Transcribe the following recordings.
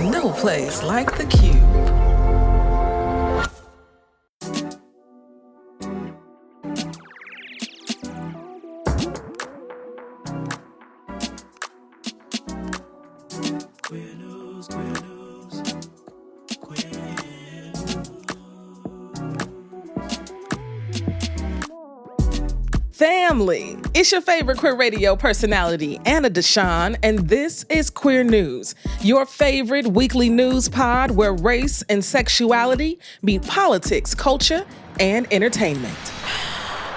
no place like the Q. Family, it's your favorite queer radio personality, Anna Deshawn, and this is Queer News, your favorite weekly news pod where race and sexuality meet politics, culture, and entertainment.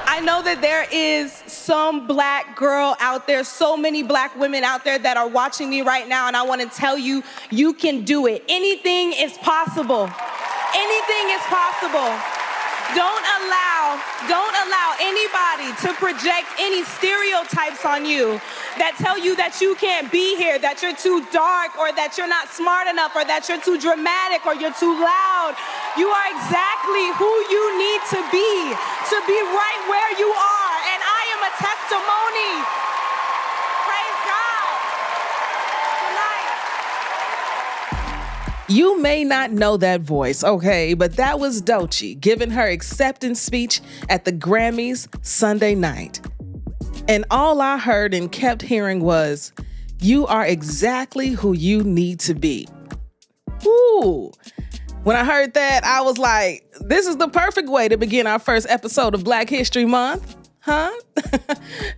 I know that there is some black girl out there, so many black women out there that are watching me right now, and I want to tell you, you can do it. Anything is possible. Anything is possible. Don't allow anybody to project any stereotypes on you that tell you that you can't be here, that you're too dark, or that you're not smart enough, or that you're too dramatic, or you're too loud. You are exactly who you need to be right where you are. And I am a testimony. Praise God. Tonight. You may not know that voice, okay, but that was Doechii giving her acceptance speech at the Grammys Sunday night. And all I heard and kept hearing was, "You are exactly who you need to be." Ooh. When I heard that, I was like, this is the perfect way to begin our first episode of Black History Month, huh?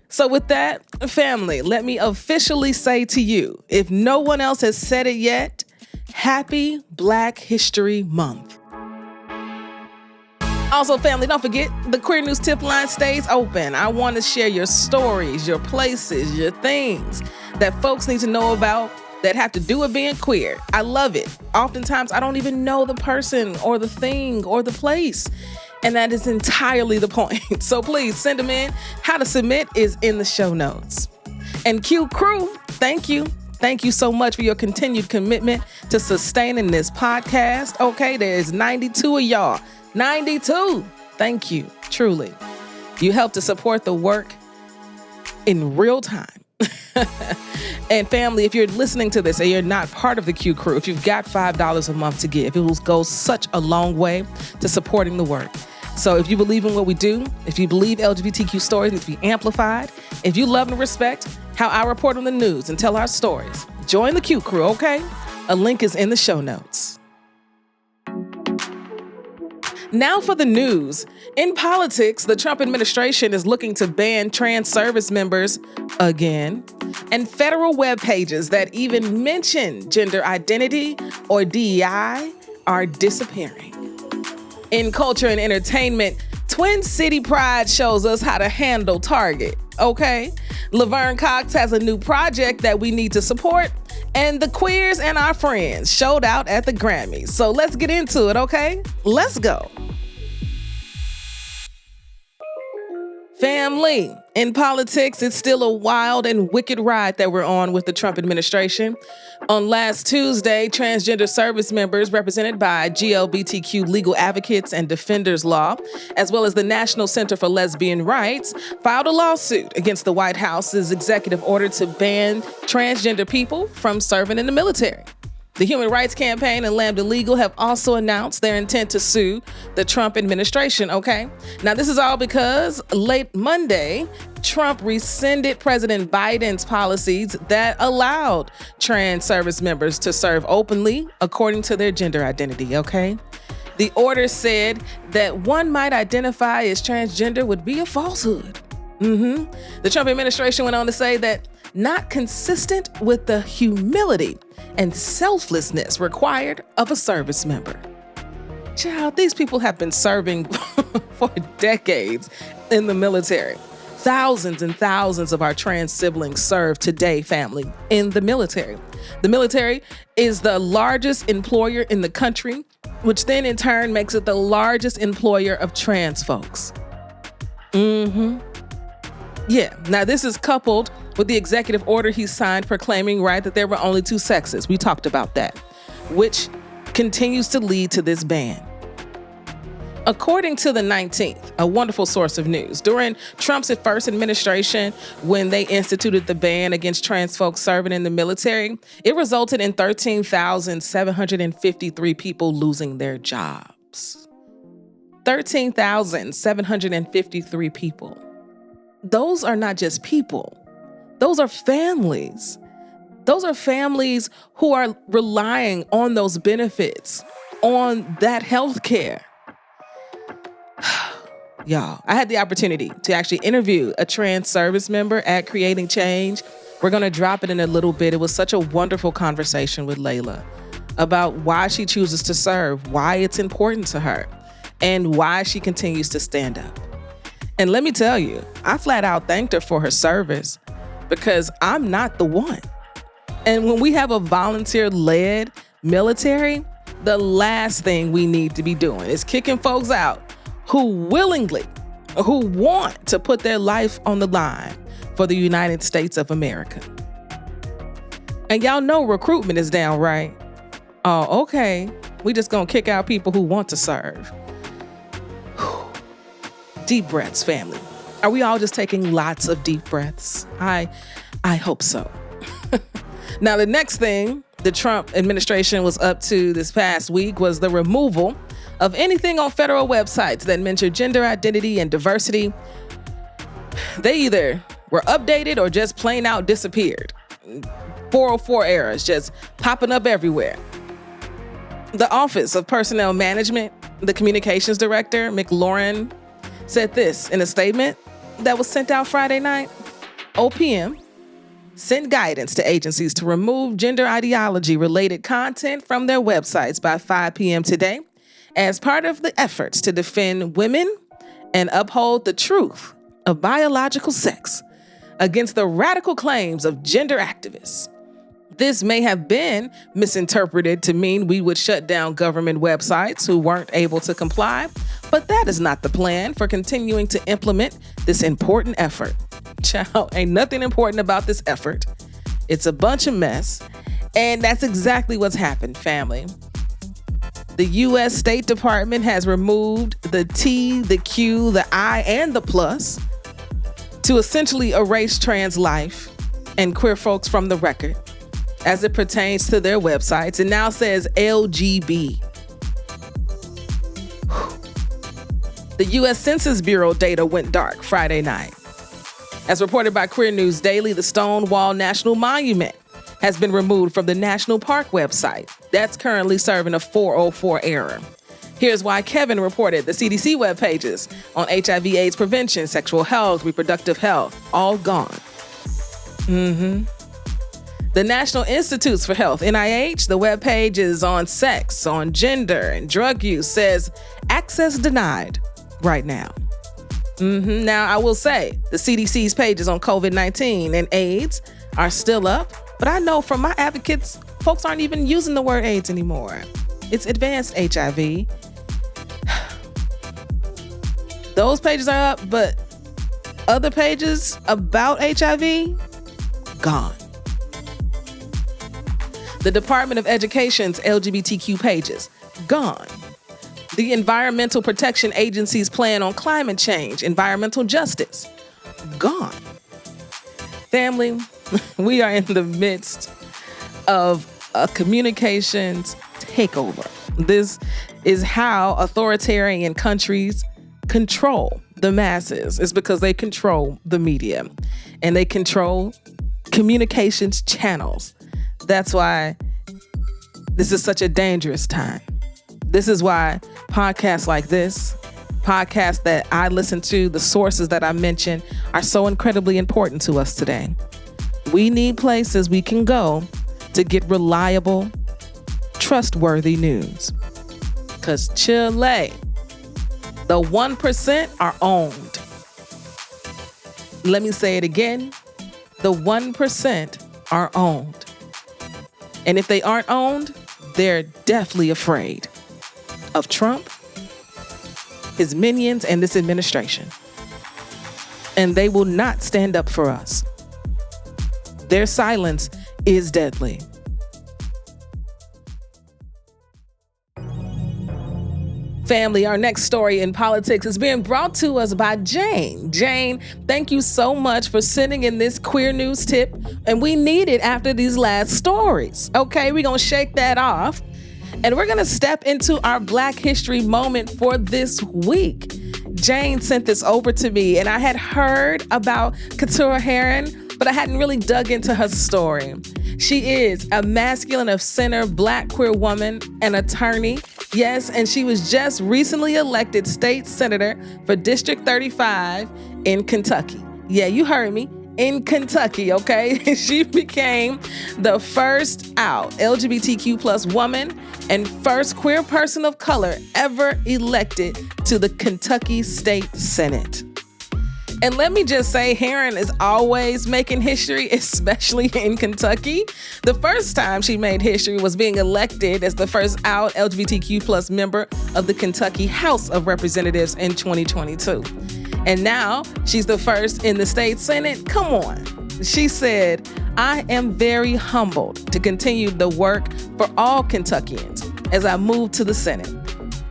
So with that, family, let me officially say to you, if no one else has said it yet, Happy Black History Month. Also, family, don't forget, the Queer News tip line stays open. I want to share your stories, your places, your things that folks need to know about that have to do with being queer. I love it. Oftentimes, I don't even know the person or the thing or the place. And that is entirely the point. So please send them in. How to submit is in the show notes. And QCrew, thank you. Thank you so much for your continued commitment to sustaining this podcast. Okay, there's 92 of y'all. 92. Thank you, truly. You help to support the work in real time. And family, if you're listening to this and you're not part of the QCrew, if you've got $5 a month to give, it will go such a long way to supporting the work. So if you believe in what we do, if you believe LGBTQ stories need to be amplified, if you love and respect how I report on the news and tell our stories, join the QCrew, okay? A link is in the show notes. Now for the news. In politics, the Trump administration is looking to ban trans service members again, and federal web pages that even mention gender identity or DEI are disappearing. In culture and entertainment, Twin City Pride shows us how to handle Target, okay? Laverne Cox has a new project that we need to support, and the queers and our friends showed out at the Grammys. So let's get into it, okay? Let's go. Family, in politics, it's still a wild and wicked ride that we're on with the Trump administration. On last Tuesday, transgender service members represented by LGBTQ legal advocates and defenders law, as well as the National Center for Lesbian Rights, filed a lawsuit against the White House's executive order to ban transgender people from serving in the military. The Human Rights Campaign and Lambda Legal have also announced their intent to sue the Trump administration, okay? Now, this is all because late Monday, Trump rescinded President Biden's policies that allowed trans service members to serve openly according to their gender identity, okay? The order said that one might identify as transgender would be a falsehood. The Trump administration went on to say that not consistent with the humility and selflessness required of a service member. Child, these people have been serving for decades in the military. Thousands and thousands of our trans siblings serve today, family, in the military. The military is the largest employer in the country, which then in turn makes it the largest employer of trans folks. Yeah, now this is coupled with the executive order he signed proclaiming, right, that there were only two sexes. We talked about that, which continues to lead to this ban. According to the 19th, a wonderful source of news, during Trump's first administration, when they instituted the ban against trans folks serving in the military, it resulted in 13,753 people losing their jobs. 13,753 people. Those are not just people. Those are families. Those are families who are relying on those benefits, on that health care. Y'all, I had the opportunity to actually interview a trans service member at Creating Change. We're going to drop it in a little bit. It was such a wonderful conversation with Layla about why she chooses to serve, why it's important to her, and why she continues to stand up. And let me tell you, I flat out thanked her for her service because I'm not the one. And when we have a volunteer-led military, the last thing we need to be doing is kicking folks out who want to put their life on the line for the United States of America. And y'all know recruitment is down, right? Oh, okay. We just gonna kick out people who want to serve. Deep breaths, family. Are we all just taking lots of deep breaths? I hope so. Now, the next thing the Trump administration was up to this past week was the removal of anything on federal websites that mention gender identity and diversity. They either were updated or just plain out disappeared. 404 errors just popping up everywhere. The Office of Personnel Management, the communications director, McLaurin, said this in a statement that was sent out Friday night. OPM sent guidance to agencies to remove gender ideology-related content from their websites by 5 p.m. today as part of the efforts to defend women and uphold the truth of biological sex against the radical claims of gender activists. This may have been misinterpreted to mean we would shut down government websites who weren't able to comply, but that is not the plan for continuing to implement this important effort. Child, ain't nothing important about this effort. It's a bunch of mess, and that's exactly what's happened, family. The U.S. State Department has removed the T, the Q, the I, and the plus to essentially erase trans life and queer folks from the record as it pertains to their websites. It now says LGB. The U.S. Census Bureau data went dark Friday night. As reported by Queer News Daily, the Stonewall National Monument has been removed from the National Park website. That's currently serving a 404 error. Here's why Kevin reported the CDC web pages on HIV/AIDS prevention, sexual health, reproductive health, all gone. The National Institutes for Health, NIH, the web page is on sex, on gender, and drug use, says access denied right now. Now, I will say the CDC's pages on COVID-19 and AIDS are still up, but I know from my advocates, folks aren't even using the word AIDS anymore. It's advanced HIV. Those pages are up, but other pages about HIV, gone. The Department of Education's LGBTQ pages, gone. The Environmental Protection Agency's plan on climate change, environmental justice, gone. Family, we are in the midst of a communications takeover. This is how authoritarian countries control the masses. It's because they control the media and they control communications channels. That's why this is such a dangerous time. This is why podcasts like this, podcasts that I listen to, the sources that I mentioned are so incredibly important to us today. We need places we can go to get reliable, trustworthy news. Because Chile, the 1% are owned. Let me say it again. The 1% are owned. And if they aren't owned, they're deathly afraid of Trump, his minions, and this administration. And they will not stand up for us. Their silence is deadly. Family, our next story in politics is being brought to us by Jane. Jane, thank you so much for sending in this queer news tip, and we need it after these last stories. Okay, we're gonna shake that off, and we're gonna step into our Black History moment for this week. Jane sent this over to me, and I had heard about Keturah Herron, but I hadn't really dug into her story. She is a masculine of center Black queer woman, an attorney, yes, and she was just recently elected state senator for District 35 in Kentucky. Yeah, you heard me. In Kentucky, okay? She became the first out LGBTQ plus woman and first queer person of color ever elected to the Kentucky State Senate. And let me just say, Herron is always making history, especially in Kentucky. The first time she made history was being elected as the first out LGBTQ plus member of the Kentucky House of Representatives in 2022. And now she's the first in the state Senate. Come on. She said, I am very humbled to continue the work for all Kentuckians as I move to the Senate.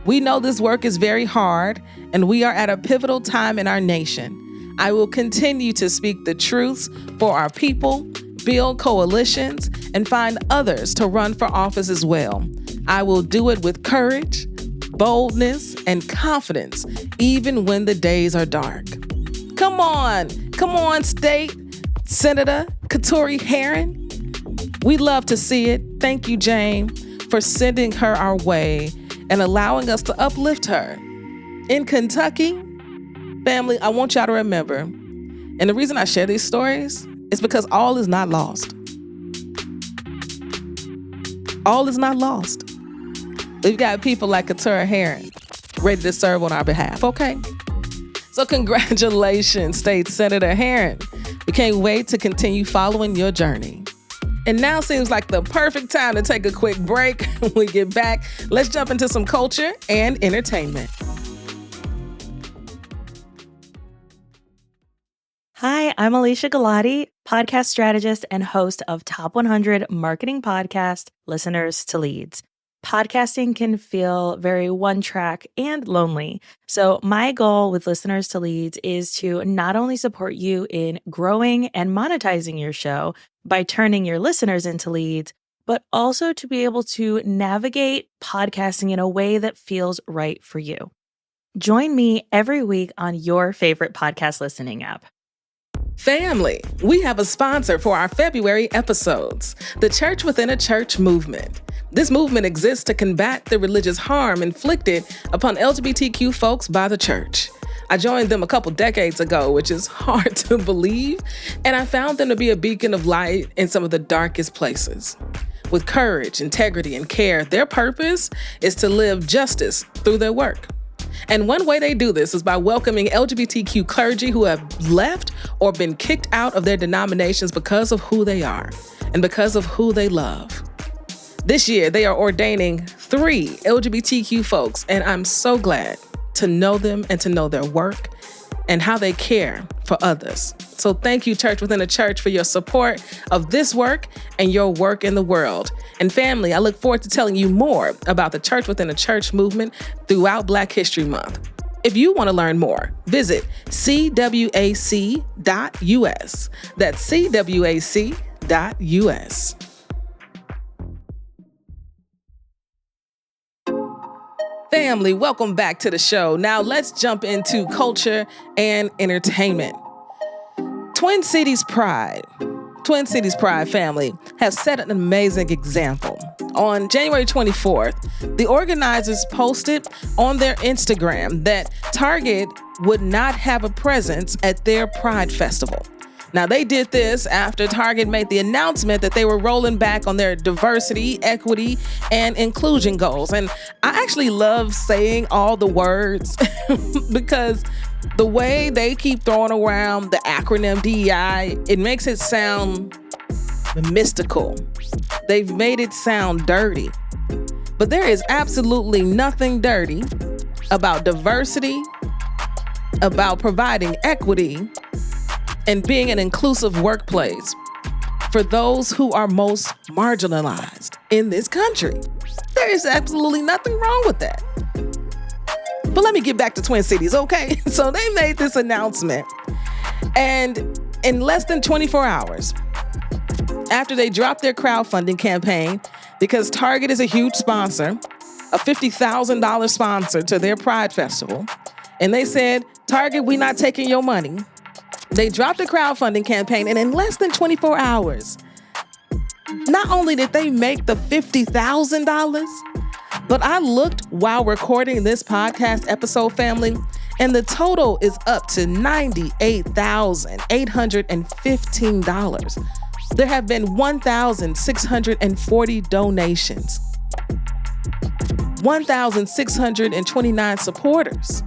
We know this work is very hard, and we are at a pivotal time in our nation. I will continue to speak the truths for our people, build coalitions, and find others to run for office as well. I will do it with courage, boldness, and confidence, even when the days are dark. Come on, State Senator Keturah Herron. We'd love to see it. Thank you, Jane, for sending her our way and allowing us to uplift her. In Kentucky, family, I want y'all to remember, and the reason I share these stories is because all is not lost. All is not lost. We've got people like Keturah Herron ready to serve on our behalf, okay? So congratulations, State Senator Herron. We can't wait to continue following your journey. And now seems like the perfect time to take a quick break. When we get back, let's jump into some culture and entertainment. Hi, I'm Alicia Galati, podcast strategist and host of Top 100 Marketing Podcast, Listeners to Leads. Podcasting can feel very one-track and lonely. So my goal with Listeners to Leads is to not only support you in growing and monetizing your show by turning your listeners into leads, but also to be able to navigate podcasting in a way that feels right for you. Join me every week on your favorite podcast listening app. Family, we have a sponsor for our February episodes, the Church Within a Church movement. This movement exists to combat the religious harm inflicted upon LGBTQ folks by the church. I joined them a couple decades ago, which is hard to believe, and I found them to be a beacon of light in some of the darkest places. With courage, integrity, and care, their purpose is to live justice through their work. And one way they do this is by welcoming LGBTQ clergy who have left or been kicked out of their denominations because of who they are and because of who they love. This year, they are ordaining 3 LGBTQ folks, and I'm so glad to know them and to know their work and how they care for others. So thank you, Church Within a Church, for your support of this work and your work in the world. And family, I look forward to telling you more about the Church Within a Church movement throughout Black History Month. If you want to learn more, visit cwac.us. That's cwac.us. Family, welcome back to the show. Now let's jump into culture and entertainment. Twin Cities Pride family has set an amazing example. On January 24th, the organizers posted on their Instagram that Target would not have a presence at their Pride Festival. Now, they did this after Target made the announcement that they were rolling back on their diversity, equity, and inclusion goals. And I actually love saying all the words because the way they keep throwing around the acronym DEI, it makes it sound mystical. They've made it sound dirty. But there is absolutely nothing dirty about diversity, about providing equity, and being an inclusive workplace for those who are most marginalized in this country. There is absolutely nothing wrong with that. But let me get back to Twin Cities, okay? So they made this announcement. And in less than 24 hours, after they dropped their crowdfunding campaign, because Target is a huge sponsor, a $50,000 sponsor to their Pride Festival, and they said, Target, we're not taking your money. They dropped the crowdfunding campaign, and in less than 24 hours, not only did they make the $50,000, but I looked while recording this podcast episode, family, and the total is up to $98,815. There have been 1,640 donations, 1,629 supporters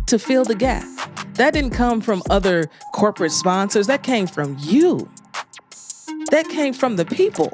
to fill the gap. That didn't come from other corporate sponsors. That came from you. That came from the people.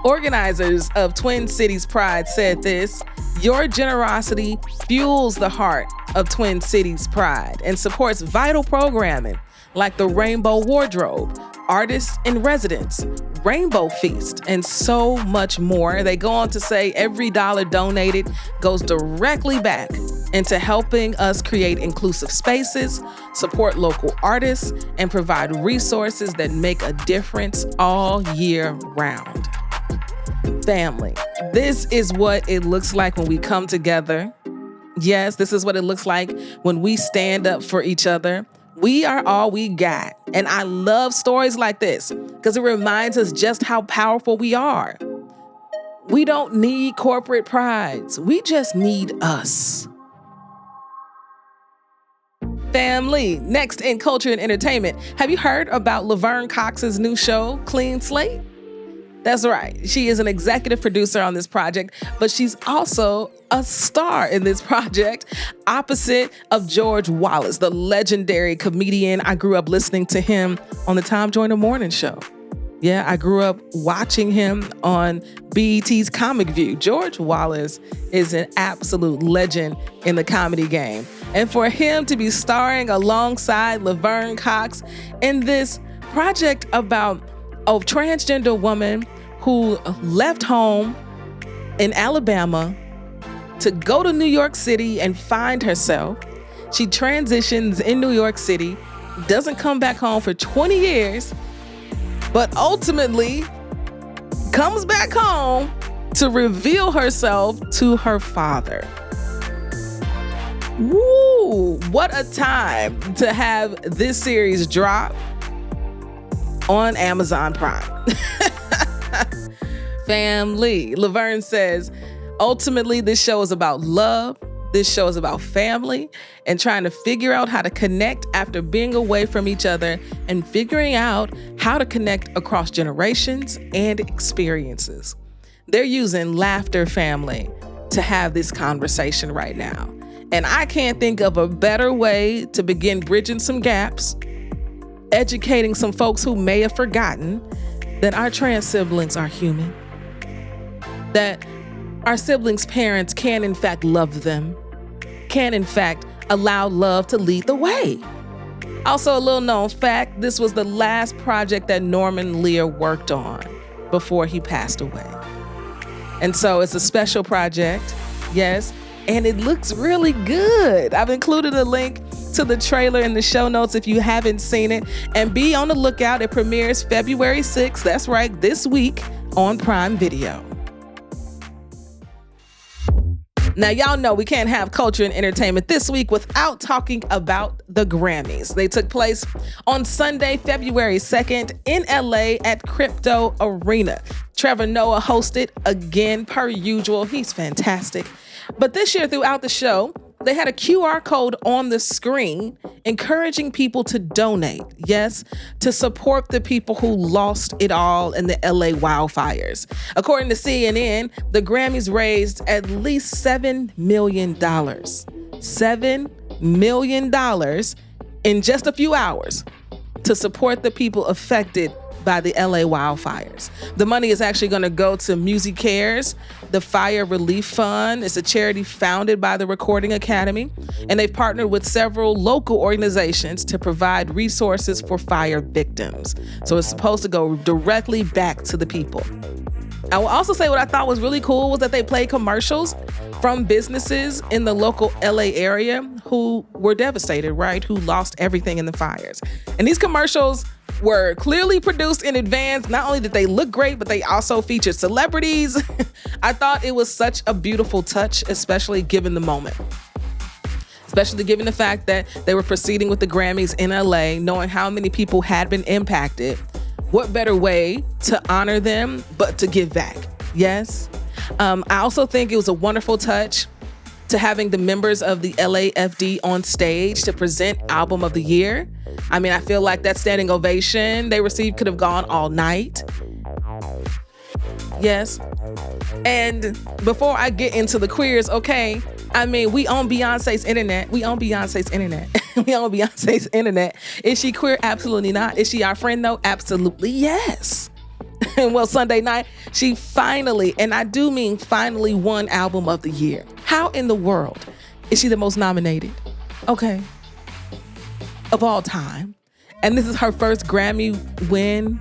Organizers of Twin Cities Pride said this: your generosity fuels the heart of Twin Cities Pride and supports vital programming like the Rainbow Wardrobe, Artists in Residence, Rainbow Feast, and so much more. They go on to say every dollar donated goes directly back into helping us create inclusive spaces, support local artists, and provide resources that make a difference all year round. Family, this is what it looks like when we come together. Yes, this is what it looks like when we stand up for each other. We are all we got. And I love stories like this because it reminds us just how powerful we are. We don't need corporate prides. We just need us. Family, next in culture and entertainment, have you heard about Laverne Cox's new show, Clean Slate? That's right. She is an executive producer on this project, but she's also a star in this project, opposite of George Wallace, the legendary comedian. I grew up listening to him on the Tom Joyner Morning Show. Yeah, I grew up watching him on BET's Comic View. George Wallace is an absolute legend in the comedy game. And for him to be starring alongside Laverne Cox in this project about a transgender woman who left home in Alabama to go to New York City and find herself. She transitions in New York City, doesn't come back home for 20 years, but ultimately comes back home to reveal herself to her father. Woo! What a time to have this series drop on Amazon Prime. Family, Laverne says, ultimately, this show is about love. This show is about family and trying to figure out how to connect after being away from each other and figuring out how to connect across generations and experiences. They're using Laughter Family to have this conversation right now. And I can't think of a better way to begin bridging some gaps, educating some folks who may have forgotten that our trans siblings are human, that our siblings' parents can in fact love them, can in fact allow love to lead the way. Also, a little known fact, this was the last project that Norman Lear worked on before he passed away. And so it's a special project, yes, and it looks really good. I've included a link to the trailer in the show notes if you haven't seen it. And be on the lookout. It premieres February 6th. That's right, this week on Prime Video. Now, y'all know we can't have culture and entertainment this week without talking about the Grammys. They took place on Sunday, February 2nd in LA at Crypto Arena. Trevor Noah hosted again, per usual. He's fantastic. But this year, throughout the show, they had a QR code on the screen encouraging people to donate, yes, to support the people who lost it all in the LA wildfires. According to CNN, the Grammys raised at least $7 million. $7 million in just a few hours to support the people affected by the LA wildfires. The money is actually going to go to Music Cares, the Fire Relief Fund. It's a charity founded by the Recording Academy, and they've partnered with several local organizations to provide resources for fire victims. So it's supposed to go directly back to the people. I will also say what I thought was really cool was that they played commercials from businesses in the local LA area who were devastated, right? Who lost everything in the fires. And these commercials were clearly produced in advance. Not only did they look great, but they also featured celebrities. I thought it was such a beautiful touch, especially given the moment. Especially given the fact that they were proceeding with the Grammys in LA, knowing how many people had been impacted. What better way to honor them but to give back? Yes. I also think it was a wonderful touch to having the members of the LAFD on stage to present Album of the Year. I mean, I feel like that standing ovation they received could have gone all night. Yes. And before I get into the queers, okay, I mean, we own Beyonce's internet. We own Beyonce's internet. We own Beyonce's internet. Is she queer? Absolutely not. Is she our friend though? Absolutely yes. Well, Sunday night, she finally, and I do mean finally, won Album of the Year. How in the world is she the most nominated? Okay. Of all time. And this is her first Grammy win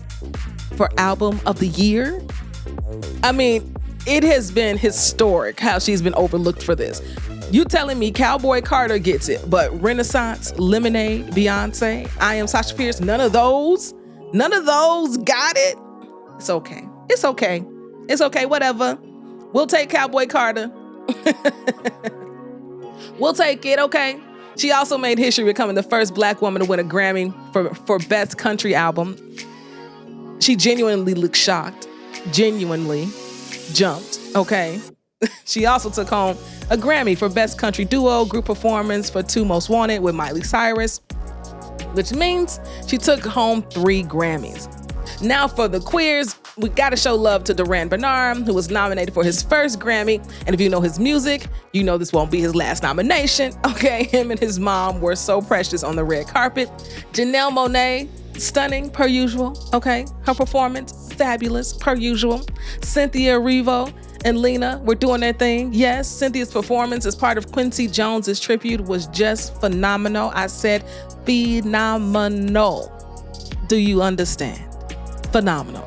for Album of the Year. I mean, it has been historic how she's been overlooked for this. You telling me Cowboy Carter gets it, but Renaissance, Lemonade, Beyonce, I Am Sasha Fierce, none of those got it? It's okay. It's okay. It's okay, whatever. We'll take Cowboy Carter. We'll take it, okay? She also made history becoming the first Black woman to win a Grammy for Best Country Album. She genuinely looked shocked, genuinely jumped, okay? She also took home a Grammy for Best Country Duo Group Performance for Two Most Wanted with Miley Cyrus, which means she took home 3 Grammys. Now for the queers, we gotta show love to Durand Bernarr, who was nominated for his first Grammy. And if you know his music, you know this won't be his last nomination. Okay, him and his mom were so precious on the red carpet. Janelle Monáe, stunning per usual, okay? Her performance, fabulous per usual. Cynthia Erivo and Lena were doing their thing. Yes, Cynthia's performance as part of Quincy Jones's tribute was just phenomenal. I said phenomenal. Do you understand? Phenomenal.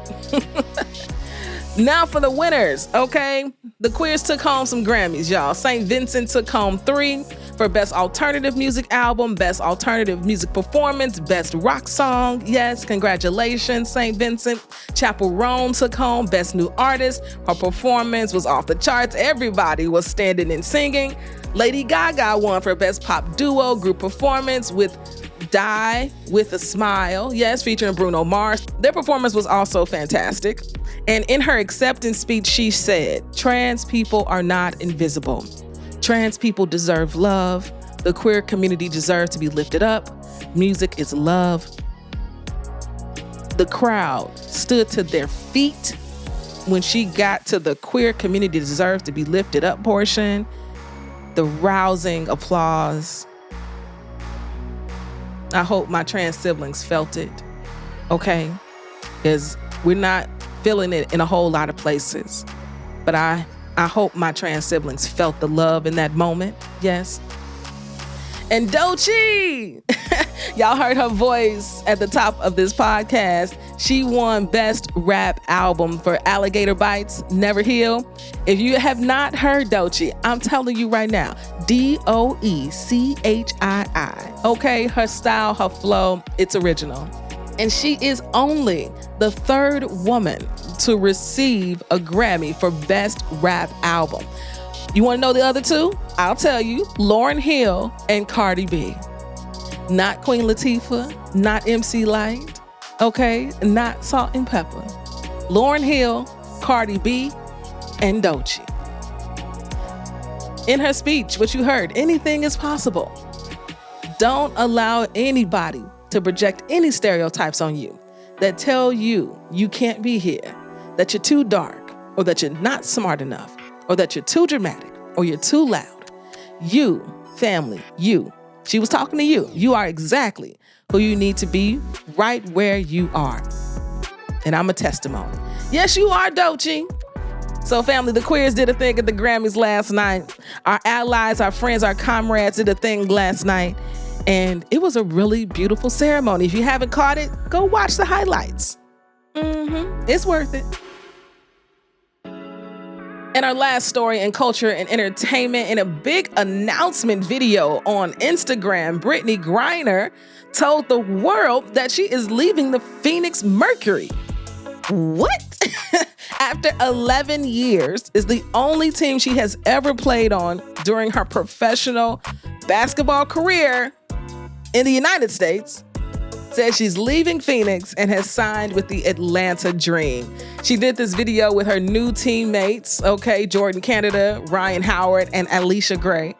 Now for the winners, okay? The queers took home some Grammys, y'all. St. Vincent took home 3 for Best Alternative Music Album, Best Alternative Music Performance, Best Rock Song. Yes, congratulations, St. Vincent. Chapel Roan took home Best New Artist. Her performance was off the charts. Everybody was standing and singing. Lady Gaga won for Best Pop Duo Group Performance with Die With a Smile, yes, featuring Bruno Mars. Their performance was also fantastic. And in her acceptance speech, she said, "Trans people are not invisible. Trans people deserve love. The queer community deserves to be lifted up. Music is love." The crowd stood to their feet when she got to the queer community deserves to be lifted up portion. The rousing applause. I hope my trans siblings felt it, okay? Because we're not feeling it in a whole lot of places. But I hope my trans siblings felt the love in that moment, yes? And Doechii, y'all heard her voice at the top of this podcast. She won Best Rap Album for Alligator Bites, Never Heal. If you have not heard Doechii, I'm telling you right now, Doechii. Okay, her style, her flow, it's original. And she is only the 3rd woman to receive a Grammy for Best Rap Album. You want to know the other 2? I'll tell you, Lauryn Hill and Cardi B. Not Queen Latifah, not MC Lyte, okay? Not Salt and Pepper. Lauryn Hill, Cardi B, and Doechii. In her speech, what you heard, anything is possible. Don't allow anybody to project any stereotypes on you that tell you you can't be here, that you're too dark, or that you're not smart enough, or that you're too dramatic, or you're too loud. You, family, you. She was talking to you. You are exactly who you need to be right where you are. and I'm a testimony. Yes, you are, Doechii. So family, the queers did a thing at the Grammys last night. Our allies, our friends, our comrades did a thing last night. And it was a really beautiful ceremony. If you haven't caught it, go watch the highlights. It's worth it. And our last story in culture and entertainment, in a big announcement video on Instagram, Brittney Griner told the world that she is leaving the Phoenix Mercury. What? After 11 years, is the only team she has ever played on during her professional basketball career in the United States, says she's leaving Phoenix and has signed with the Atlanta Dream. She did this video with her new teammates, Jordan Canada, Ryan Howard, and Alicia Gray.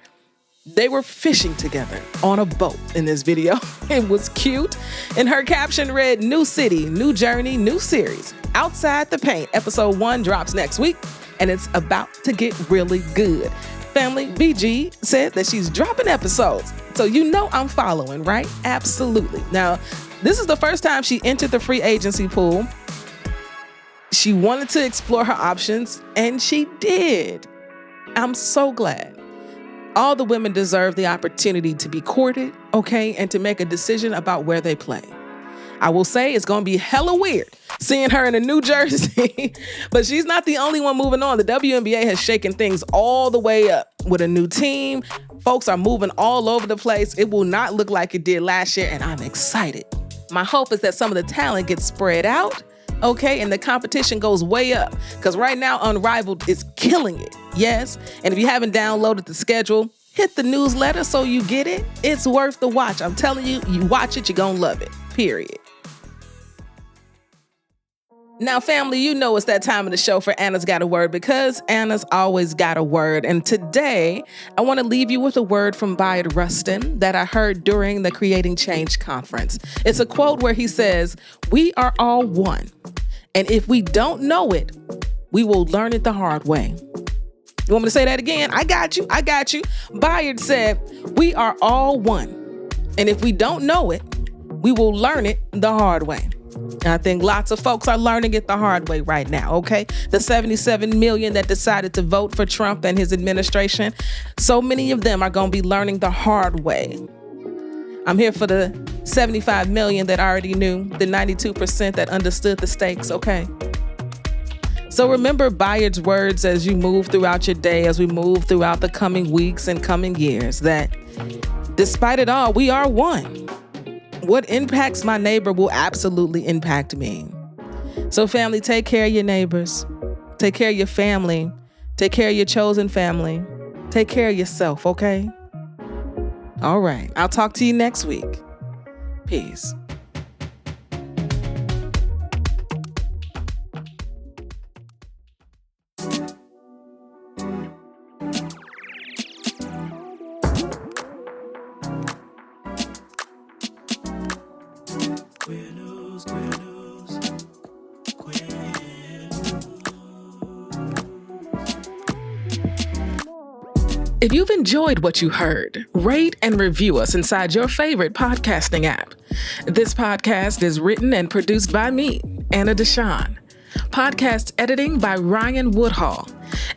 They were fishing together on a boat in this video. It was cute. And her caption read, "New city, new journey, new series. Outside the Paint, episode 1 drops next week, and it's about to get really good." Family, BG said that she's dropping episodes. So you know I'm following, right? Absolutely. Now, this is the first time she entered the free agency pool. She wanted to explore her options, and she did. I'm so glad. All the women deserve the opportunity to be courted, and to make a decision about where they play. I will say it's going to be hella weird seeing her in a new jersey, but she's not the only one moving on. The WNBA has shaken things all the way up with a new team. Folks are moving all over the place. It will not look like it did last year, and I'm excited. My hope is that some of the talent gets spread out, and the competition goes way up, because right now Unrivaled is killing it. Yes, and if you haven't downloaded the schedule, hit the newsletter so you get it. It's worth the watch. I'm telling you, you watch it, you're gonna love it, period. Now, family, you know it's that time of the show for Anna's Got a Word, because Anna's always got a word. And today, I want to leave you with a word from Bayard Rustin that I heard during the Creating Change conference. It's a quote where he says, "We are all one. And if we don't know it, we will learn it the hard way." You want me to say that again? I got you. Bayard said, "We are all one. And if we don't know it, we will learn it the hard way." And I think lots of folks are learning it the hard way right now, The 77 million that decided to vote for Trump and his administration, so many of them are going to be learning the hard way. I'm here for the 75 million that already knew, the 92% that understood the stakes, So remember Bayard's words as you move throughout your day, as we move throughout the coming weeks and coming years, that despite it all, we are one. What impacts my neighbor will absolutely impact me. So family, take care of your neighbors. Take care of your family. Take care of your chosen family. Take care of yourself, All right. I'll talk to you next week. Peace. If you've enjoyed what you heard, rate and review us inside your favorite podcasting app. This podcast is written and produced by me, Anna Deshawn. Podcast editing by Ryan Woodhall.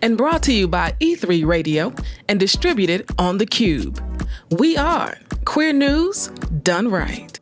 And brought to you by E3 Radio and distributed on The Cube. We are Queer News Done Right.